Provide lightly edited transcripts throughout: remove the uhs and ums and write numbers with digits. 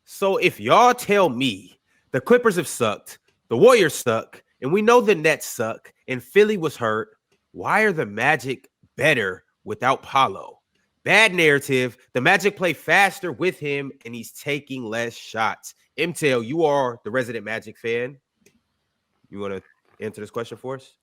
So if y'all tell me the Clippers have sucked, the Warriors suck, and we know the Nets suck, and Philly was hurt, why are the Magic better without Paulo? Bad narrative. The Magic play faster with him, and he's taking less shots. MTL, you are the resident Magic fan. You want to answer this question for us?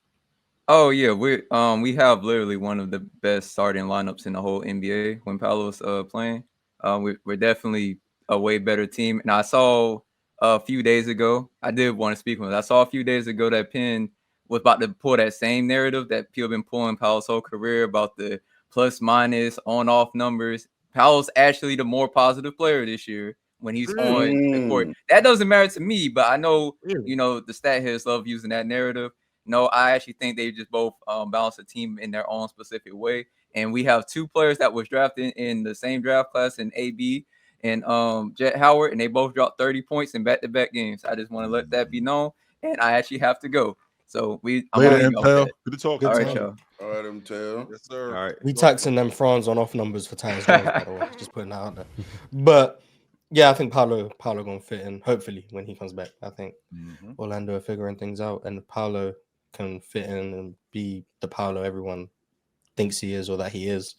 Oh yeah, we have literally one of the best starting lineups in the whole NBA when Paolo's playing. We're definitely a way better team. And I saw a few days ago, I did want to speak on it. I saw a few days ago that Penn was about to pull that same narrative that people have been pulling Paolo's whole career about the plus minus on off numbers. Paolo's actually the more positive player this year when he's on the court. That doesn't matter to me, but I know the stat heads love using that narrative. No, I actually think they just both balance the team in their own specific way. And we have two players that was drafted in the same draft class in AB and Jet Howard, and they both dropped 30 points in back-to-back games. I just want to let that be known, and I actually have to go. So I'm later, MTL. Good to talk. All right, y'all. All right, MTL. Yes, sir. All right. We taxing them Franz on off numbers for Tyus Jones, by the way. Just putting that out there. But yeah, I think Paulo gonna fit in. Hopefully, when he comes back, I think Orlando are figuring things out, and Paulo can fit in and be the Paulo everyone thinks he is or that he is.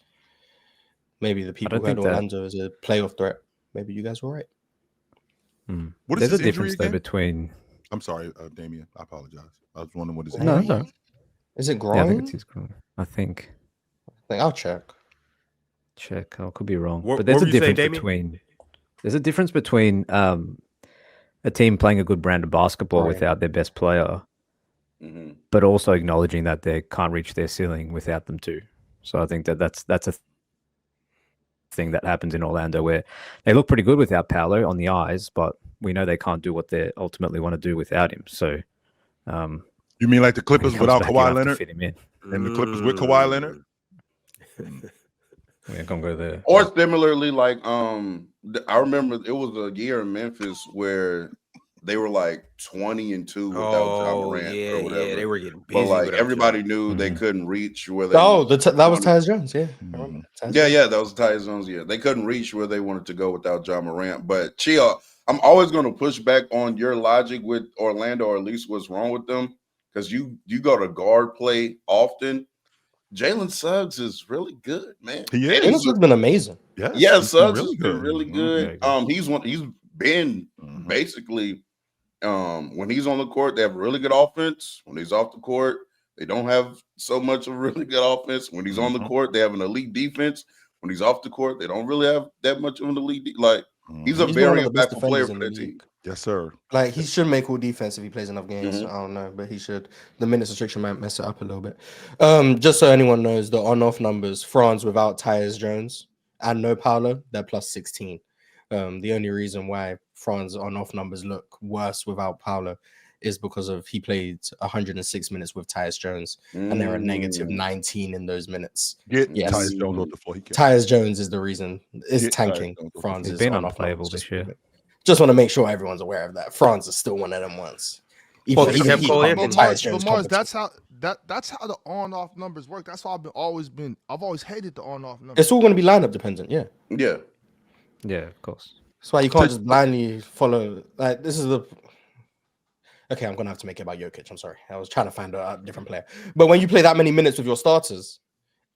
Maybe the people who had Orlando as a playoff threat. Maybe you guys were right. What is There's the a difference though between. I'm sorry, Damien. I apologize. I was wondering what is it. No. Is it groin? Yeah, I think it's his groin. I think I'll check. I could be wrong. What but there's a were you saying, difference Damien? between. There's a difference between a team playing a good brand of basketball without their best player, but also acknowledging that they can't reach their ceiling without them too. So I think that's a thing that happens in Orlando where they look pretty good without Paolo on the eyes, but we know they can't do what they ultimately want to do without him. So you mean like the Clippers without Kawhi Leonard? Fit him in. And the Clippers with Kawhi Leonard? We ain't gonna go there. Or similarly, like I remember it was a year in Memphis where they were like 20-2 without John Morant or whatever. Yeah, they were getting busy. But like everybody knew they couldn't reach where they. That was Tyus Jones. Yeah, I remember. Yeah, that was Tyus Jones. Yeah, they couldn't reach where they wanted to go without John Morant. But Chia, I'm always going to push back on your logic with Orlando, or at least what's wrong with them, because you go to guard play often. Jalen Suggs is really good, man. He is. Jalen Suggs been amazing. Yeah, Suggs has been really good. He's been basically when he's on the court, they have really good offense. When he's off the court, they don't have so much of really good offense. When he's on the court, they have an elite defense. When he's off the court, they don't really have that much of an elite. He's a very impactful player for that team. Yes, sir. Like he should make all defense if he plays enough games. I don't know, but he should. The minutes restriction might mess it up a little bit. Just so anyone knows, the on-off numbers: Franz without Tyus Jones and no Paulo, they're plus 16. The only reason why Franz on-off numbers look worse without Paulo is because of he played 106 minutes with Tyus Jones, and they're a negative 19 in those minutes. Tyus Jones off the floor. Tyus Jones is the reason. It's tanking. Franz is been unplayable this year. Just want to make sure everyone's aware of that. Franz is still one of them ones. Mars, that's how the on-off numbers work. That's why I've always hated the on-off numbers. It's all going to be lineup dependent. Yeah, of course. That's why you can't just blindly follow. Like this is the. Okay, I'm gonna have to make it about Jokic. I'm sorry. I was trying to find a different player. But when you play that many minutes with your starters,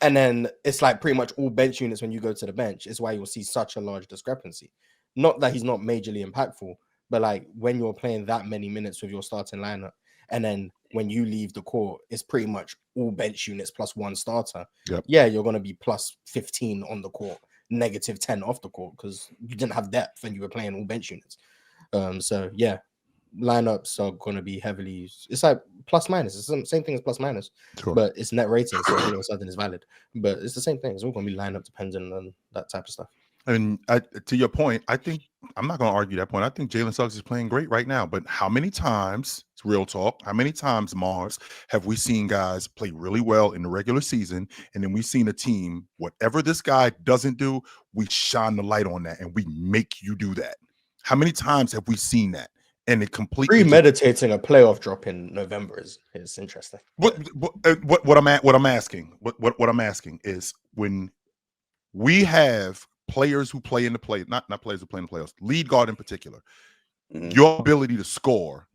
and then it's like pretty much all bench units when you go to the bench, is why you'll see such a large discrepancy. Not that he's not majorly impactful, but like when you're playing that many minutes with your starting lineup, and then when you leave the court, it's pretty much all bench units plus one starter. Yeah, you're gonna be plus 15 on the court, negative 10 off the court because you didn't have depth and you were playing all bench units. So yeah, lineups are going to be heavily. It's like plus minus. It's the same thing as plus minus, but it's net rating, so all of a sudden it's valid. But it's the same thing. It's all going to be lineup dependent on that type of stuff. And to your point, I think I'm not going to argue that point. I think Jalen Suggs is playing great right now. But how many times, it's real talk, how many times, Mars, have we seen guys play really well in the regular season, and then we've seen a team, whatever this guy doesn't do, we shine the light on that and we make you do that? How many times have we seen that? And it completely premeditating a playoff drop in November is interesting. What I'm asking is when we have players who play in the not players who play in the playoffs, lead guard in particular, your ability to score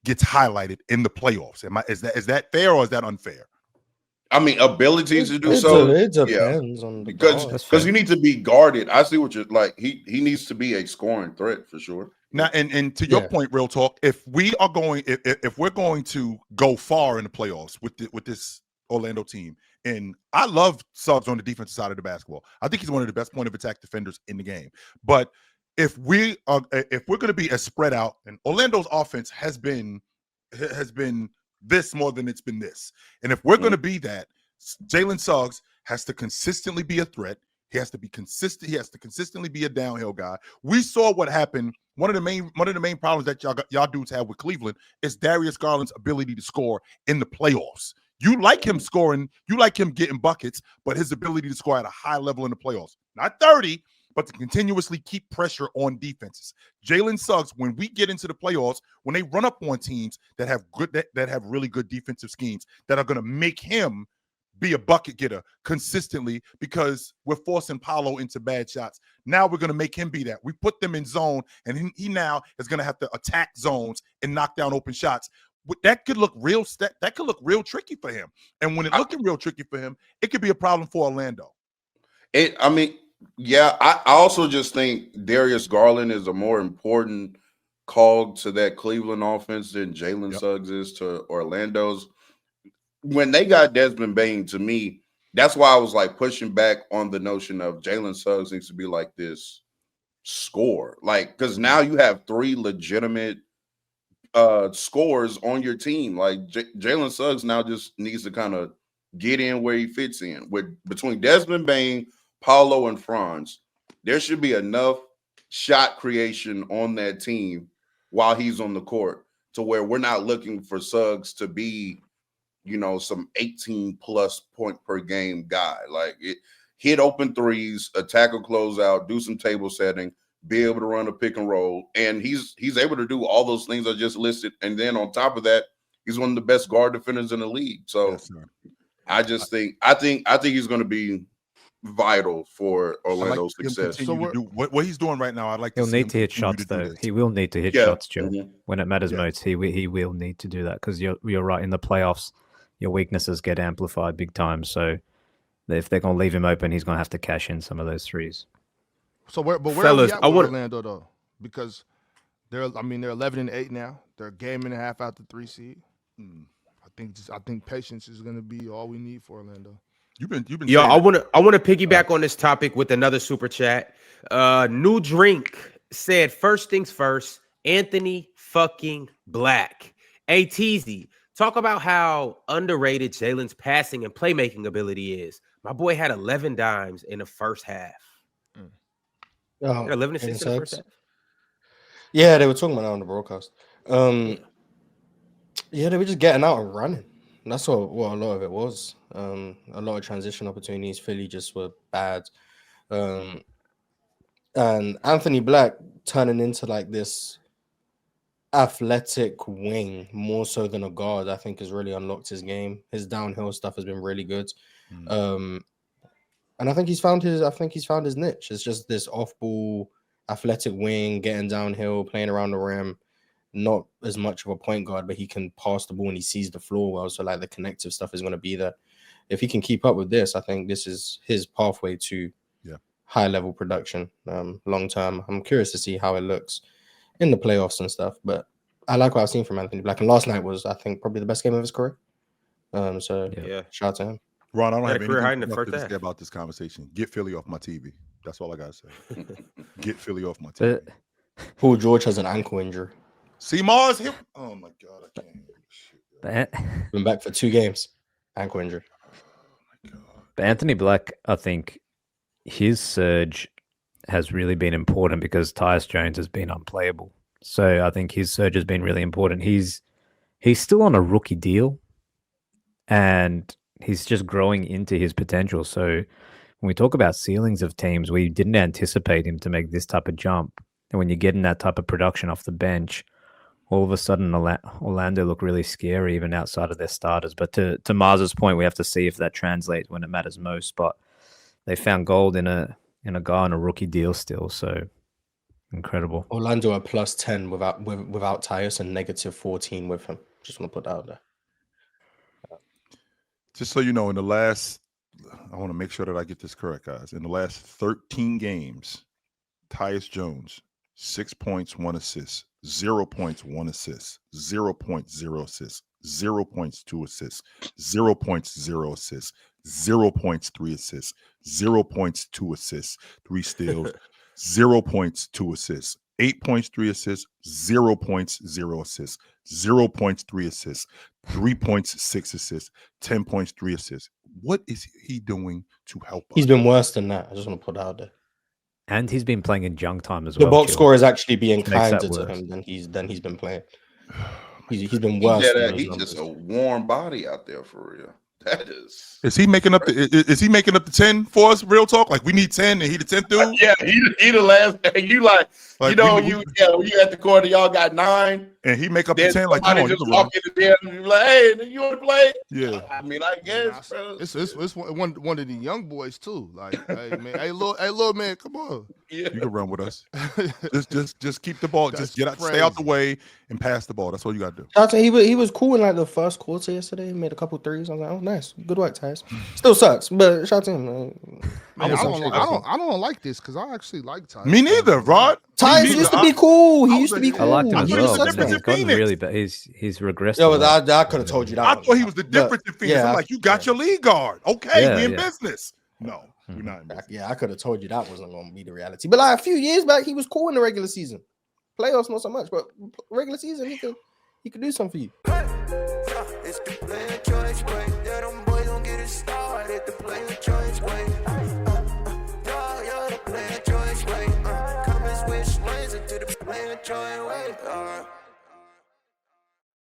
gets highlighted in the playoffs. Is that fair or is that unfair? I mean, abilities to do so. It depends on the because you need to be guarded. I see what you're like. He needs to be a scoring threat for sure. Now, and to your point, real talk. If we're going to go far in the playoffs with this Orlando team, and I love Suggs on the defensive side of the basketball. I think he's one of the best point of attack defenders in the game. But if we're going to be as spread out, and Orlando's offense has been this more than it's been this, and if we're going to be that, Jalen Suggs has to consistently be a threat. He has to be consistent. He has to consistently be a downhill guy. We saw what happened. One of the main problems that y'all dudes have with Cleveland is Darius Garland's ability to score in the playoffs. You like him scoring, you like him getting buckets, but his ability to score at a high level in the playoffs, not 30, but to continuously keep pressure on defenses. Jalen Suggs, when we get into the playoffs, when they run up on teams that have really good defensive schemes that are going to make him be a bucket getter consistently, because we're forcing Paulo into bad shots. Now we're going to make him be that. We put them in zone, and he now is going to have to attack zones and knock down open shots. That could look real. That could look real tricky for him. And when it's looking real tricky for him, it could be a problem for Orlando. I also just think Darius Garland is a more important cog to that Cleveland offense than Jalen Suggs is to Orlando's. When they got Desmond Bane, to me, that's why I was like pushing back on the notion of Jalen Suggs needs to be like this score. Like, because now you have three legitimate scores on your team. Like Jalen Suggs now just needs to kind of get in where he fits in. Between Desmond Bane, Paulo, and Franz, there should be enough shot creation on that team while he's on the court to where we're not looking for Suggs to be, some 18 plus point per game guy. Like, hit open threes, attack a closeout, do some table setting, be able to run a pick and roll. And he's able to do all those things I just listed. And then on top of that, he's one of the best guard defenders in the league. So I think he's going to be vital for Orlando's success. So what he's doing right now, He'll need to hit shots, though. He will need to hit shots, Joe. When it matters most, he will need to do that, because you're right. In the playoffs, your weaknesses get amplified big time. So if they're going to leave him open, he's going to have to cash in some of those threes. So where are we at with Orlando, though? Because they're 11-8 now. They're a game and a half out the 3 seed. I think patience is going to be all we need for Orlando. You've been. Yo, I want to piggyback on this topic with another super chat. New Drink said, first things first, Anthony fucking Black. Hey, Teasy, talk about how underrated Jalen's passing and playmaking ability is. My boy had 11 dimes in the first half. 11 assists in the first half. Yeah, they were talking about that on the broadcast. They were just getting out and running. That's what a lot of it was. A lot of transition opportunities. Philly just were bad. And Anthony Black turning into like this athletic wing more so than a guard, I think, has really unlocked his game. His downhill stuff has been really good. And I think he's found his niche. It's just this off-ball athletic wing, getting downhill, playing around the rim. Not as much of a point guard, but he can pass the ball and he sees the floor well. So like the connective stuff is going to be there. If he can keep up with this, I think this is his pathway to high level production long term. I'm curious to see how it looks in the playoffs and stuff, but I like what I've seen from Anthony Black. And last night was, I think, probably the best game of his career. So shout out to him. Ron, I don't have anything to say about this conversation. Get Philly off my TV. That's all I got to say. Get Philly off my TV. Paul George has an ankle injury. See Mars hip. Oh my god, I can't. Been back for 2 games. Ankle injury. Oh my god. But Anthony Black, I think his surge has really been important because Tyus Jones has been unplayable. So I think his surge has been really important. He's still on a rookie deal, and he's just growing into his potential. So when we talk about ceilings of teams, we didn't anticipate him to make this type of jump. And when you're getting that type of production off the bench, all of a sudden Orlando look really scary even outside of their starters. But to Mars's point, we have to see if that translates when it matters most. But they found gold in a and a guy on a rookie deal still. So incredible. Orlando are plus 10 without Tyus and negative 14 with him. Just want to put that out there. Just so you know, I want to make sure that I get this correct, guys. In the last 13 games, Tyus Jones, 6 points, 1 assist, 0 points, 1 assist, 0 points, 0 assists, 0 points, 2 assists, 0 points, 0 assists, 0 points, 3 assists, 0 points, 2 assists, 3 steals, 0 points, 2 assists, 8 points, 3 assists, 0 points, 0 assists, 0 points, 3 assists, 3 points, 6 assists, 10 points, 3 assists. What is he doing to help us? He's been worse than that. I just want to put that out there. And he's been playing in junk time as the well. The box score is actually being kinder to worse. him than he's been playing. He's been worse. He's just a warm body out there for real. That is. Is he making up the 10 for us? Real talk. Like we need 10, and he the 10th dude. Yeah, he the last. You like you know you at the corner, y'all got 9, and he make up the 10. Like come on, just walk in there and be like, hey, you want to play? Yeah. I mean, I guess it's one of the young boys too. Like, hey man, hey little man, come on. Yeah. You can run with us. just keep the ball. Just get out, stay out the way, and pass the ball. That's all you got to do. Shout out he was cool in like the first quarter yesterday. He made a couple threes. I was like, oh, nice, good work, Tyus. Still sucks, but shout out to him. Man, I don't like this because I actually like Tyus. Me neither, Rod. Tyus used to be cool. He used to be cool. I liked him as well. He's gotten really bad. He's regressed. Yo, I could have told you that. I thought he was the difference in Phoenix. I'm like, you got your lead guard. Okay, we in business. No, we're not in business. Yeah, I could have told you that wasn't going to be the reality. But like a few years back, he was cool in the regular season. Playoffs, not so much, but regular season, he could do something for you. It's the player choice way. Yeah, them boys don't get it started. The player choice way. Y'all the player choice way. Come and switch lanes into the player choice way.